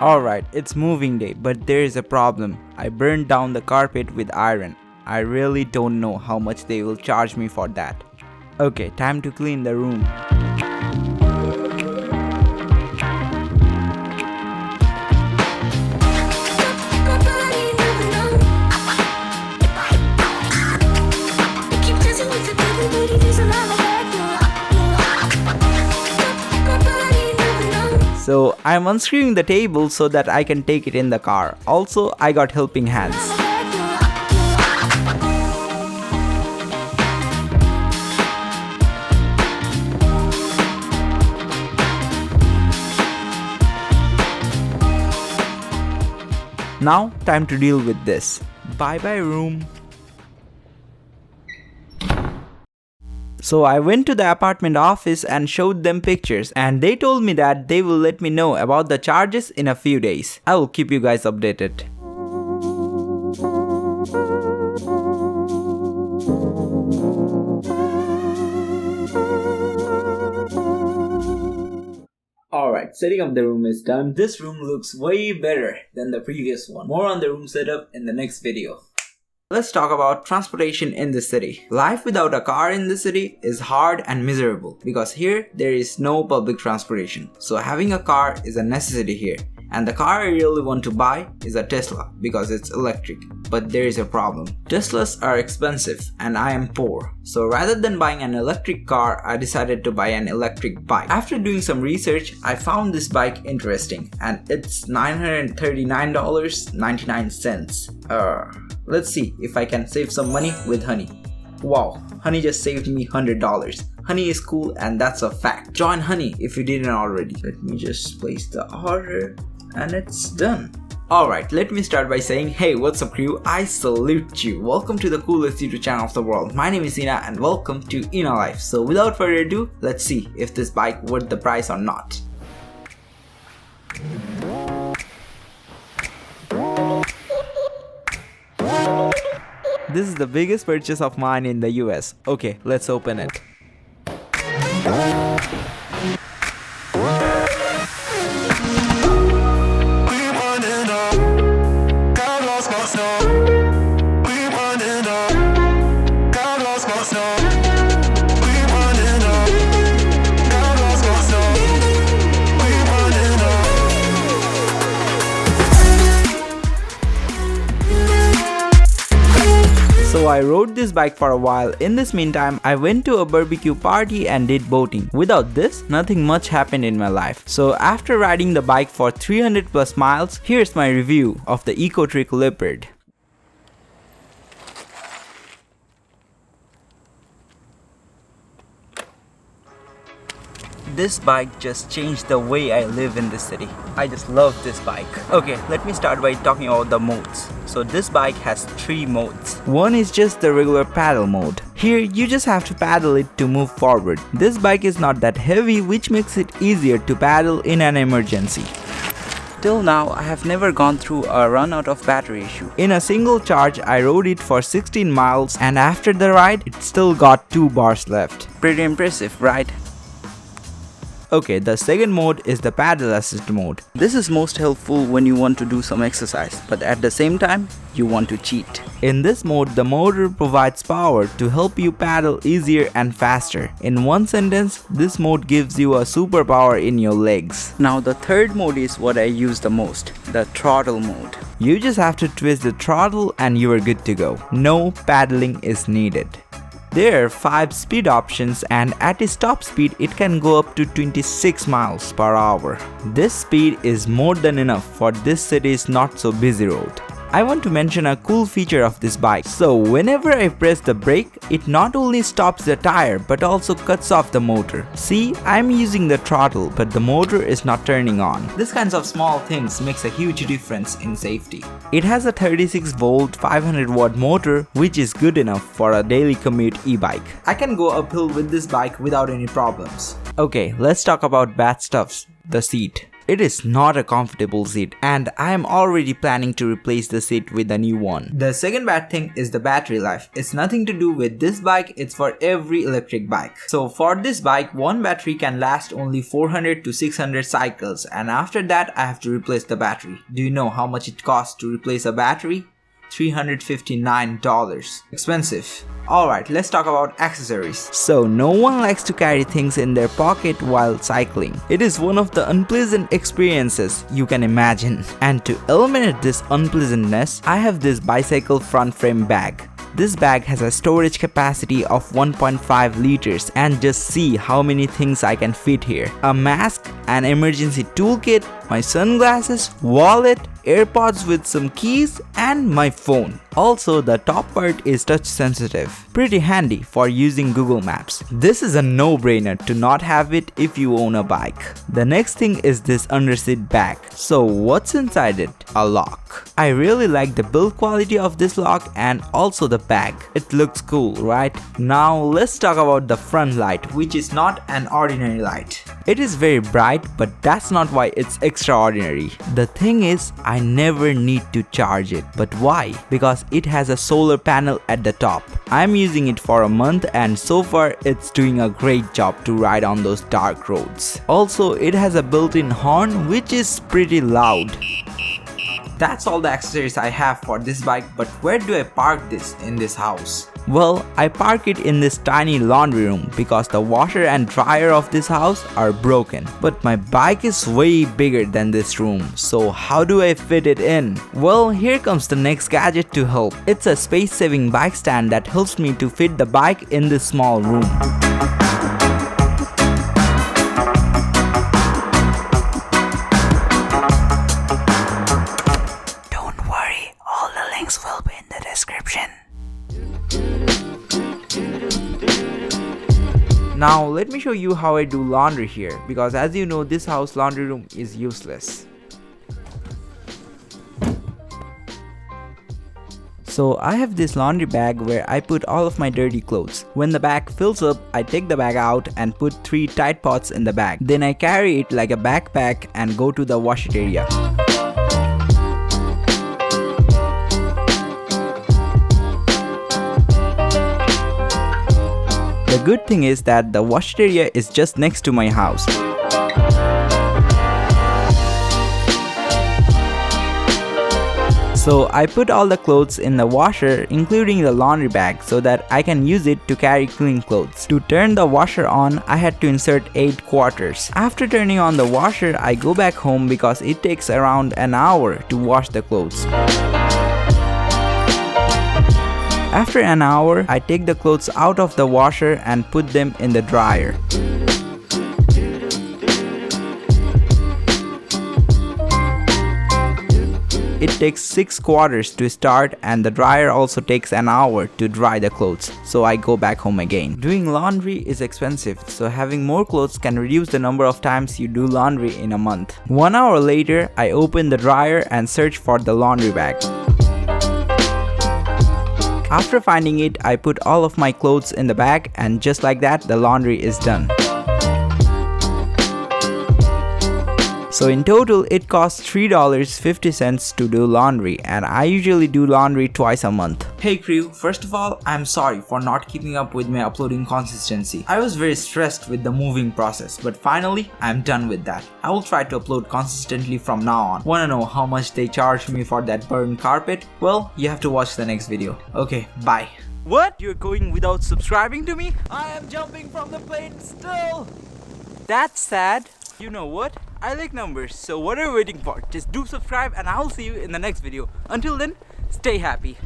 Alright, it's moving day, but there is a problem. I burned down the carpet with iron. I really don't know how much they will charge me for that. Okay, time to clean the room. So I'm unscrewing the table so that I can take it in the car. Also, I got helping hands. Now, time to deal with this. Bye bye room. So I went to the apartment office and showed them pictures, and they told me that they will let me know about the charges in a few days. I will keep you guys updated. Alright, setting up the room is done. This room looks way better than the previous one. More on the room setup in the next video. Let's talk about transportation in the city. Life without a car in the city is hard and miserable because here there is no public transportation. So having a car is a necessity here. And the car I really want to buy is a Tesla because it's electric. But there is a problem. Teslas are expensive and I am poor. So rather than buying an electric car, I decided to buy an electric bike. After doing some research, I found this bike interesting and it's $939.99. Let's see if I can save some money with Honey. Wow, Honey just saved me $100. Honey is cool and that's a fact. Join Honey if you didn't already. Let me just place the order and it's done. Alright, let me start by saying, hey, what's up crew? I salute you. Welcome to the coolest YouTube channel of the world. My name is Ina and welcome to Ina Life. So without further ado, let's see if this bike worth the price or not. This is the biggest purchase of mine in the US. Okay, let's open it. So I rode this bike for a while. In this meantime, I went to a barbecue party and did boating. Without this, nothing much happened in my life. So after riding the bike for 300 plus miles, here's my review of the Ecotric Leopard. This bike just changed the way I live in this city. I just love this bike. Okay, let me start by talking about the modes. So this bike has 3 modes. One is just the regular paddle mode. Here you just have to paddle it to move forward. This bike is not that heavy, which makes it easier to paddle in an emergency. Till now, I have never gone through a run out of battery issue. In a single charge, I rode it for 16 miles and after the ride, it still got 2 bars left. Pretty impressive, right? Okay, the second mode is the paddle assist mode. This is most helpful when you want to do some exercise, but at the same time, you want to cheat. In this mode, the motor provides power to help you paddle easier and faster. In one sentence, this mode gives you a superpower in your legs. Now the third mode is what I use the most, the throttle mode. You just have to twist the throttle and you are good to go. No paddling is needed. There are 5 speed options and at its top speed it can go up to 26 miles per hour. This speed is more than enough for this city's not so busy road. I want to mention a cool feature of this bike. So whenever I press the brake, it not only stops the tire but also cuts off the motor. See, I'm using the throttle but the motor is not turning on. This kinds of small things makes a huge difference in safety. It has a 36 volt 500 watt motor which is good enough for a daily commute e-bike. I can go uphill with this bike without any problems. Okay, let's talk about bad stuffs. The seat. it is not a comfortable seat and I am already planning to replace the seat with a new one. The second bad thing is the battery life. It's nothing to do with this bike, it's for every electric bike. So for this bike, one battery can last only 400 to 600 cycles, and after that I have to replace the battery. Do you know how much it costs to replace a battery? $359. Expensive. Alright, let's talk about accessories. So no one likes to carry things in their pocket while cycling. It is one of the unpleasant experiences you can imagine. And to eliminate this unpleasantness, I have this bicycle front frame bag. This bag has a storage capacity of 1.5 liters, and just see how many things I can fit here. A mask, an emergency toolkit, my sunglasses, wallet, AirPods with some keys, and my phone. Also, the top part is touch sensitive. Pretty handy for using Google Maps. This is a no-brainer to not have it if you own a bike. The next thing is this underseat bag. So what's inside it? A lock. I really like the build quality of this lock and also the bag. It looks cool, right? Now let's talk about the front light, which is not an ordinary light. It is very bright, but that's not why it's extraordinary. The thing is, I never need to charge it. But why? Because it has a solar panel at the top. I'm using it for a month and so far it's doing a great job to ride on those dark roads. Also, it has a built-in horn which is pretty loud. That's all the accessories I have for this bike, but where do I park this in this house? Well, I park it in this tiny laundry room because the washer and dryer of this house are broken. But my bike is way bigger than this room, so how do I fit it in? Well, here comes the next gadget to help. It's a space-saving bike stand that helps me to fit the bike in this small room. Will be in the description. Now let me show you how I do laundry here, because as you know, this house laundry room is useless. So I have this laundry bag where I put all of my dirty clothes. When the bag fills up, I take the bag out and put 3 Tide Pods in the bag. Then I carry it like a backpack and go to the wash it area. The good thing is that the wash area is just next to my house. So I put all the clothes in the washer, including the laundry bag, so that I can use it to carry clean clothes. To turn the washer on, I had to insert 8 quarters. After turning on the washer, I go back home because it takes around an hour to wash the clothes. After an hour, I take the clothes out of the washer and put them in the dryer. It takes 6 quarters to start and the dryer also takes an hour to dry the clothes, so I go back home again. Doing laundry is expensive, so having more clothes can reduce the number of times you do laundry in a month. 1 hour later, I open the dryer and search for the laundry bag. After finding it, I put all of my clothes in the bag and just like that, the laundry is done. So in total, it costs $3.50 to do laundry, and I usually do laundry twice a month. Hey crew, first of all, I'm sorry for not keeping up with my uploading consistency. I was very stressed with the moving process, but finally, I'm done with that. I will try to upload consistently from now on. Wanna know how much they charged me for that burned carpet? Well, you have to watch the next video. Okay, bye. What? You're going without subscribing to me? I am jumping from the plane still! That's sad. You know what? I like numbers, so what are you waiting for? Just do subscribe and I'll see you in the next video. Until then, stay happy.